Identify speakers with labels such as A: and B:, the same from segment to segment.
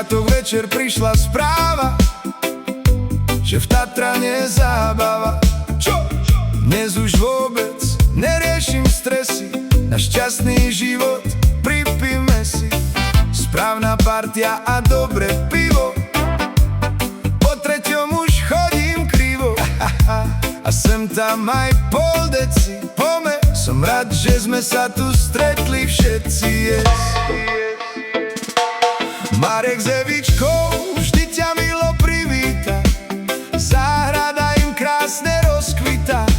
A: piatok večer prišla správa, že v Tatrane je zábava. Čo? Dnes už vôbec neriešim stresy, na šťastný život pripíme si správna partia a dobré pivo. Po treťom už chodím krivo a sem tam aj pol deci. Pome, som rád, že sme sa tu stretli všetci, yes. Marek s Evičkou vždy ťa milo privíta, záhrada im krásne rozkvitá,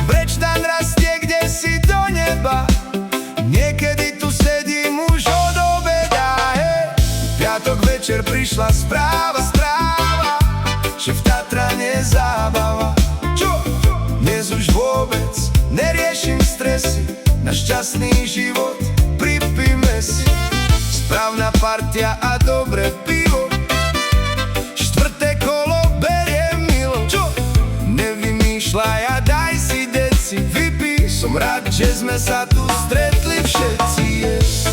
A: brečtan rastie kdesi do neba, niekedy tu sedím už od obeda, hej. Piatok večer prišla správa, že v Tatrane je zábava. Čo? Dnes už vôbec neriešim stresy, na šťastný život pripíme si správna partia a dobré pivo. Štvrté kolo beriem milo. Čo? Nevymýšľaj a daj si deci, vypij. Som rád, že sme sa tu stretli všetci, yes.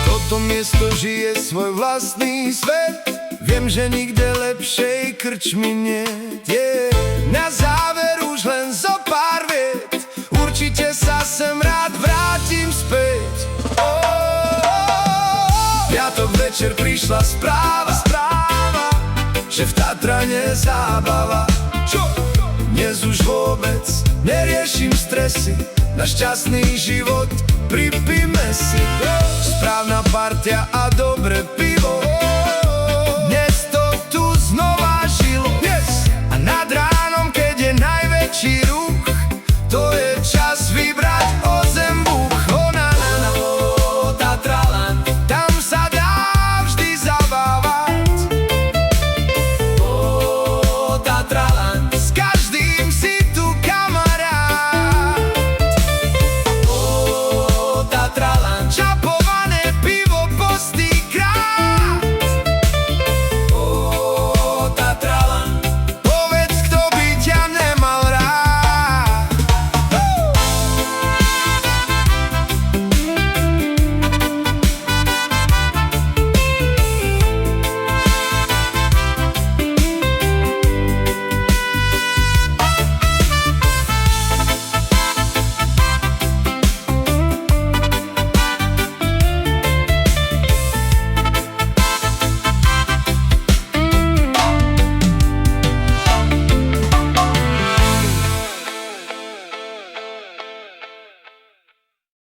A: Toto miesto žije svoj vlastný svet, viem, že nikde lepšej krčmy nie je. Na záver už len zo pár viet, určite sa sem rád vrátim späť. Piatok večer prišla správa, že v Tatrane je zábava. Čo? Dnes už vôbec neriešim stresy, na šťastný život pripíme si správna partia a dobré pivo.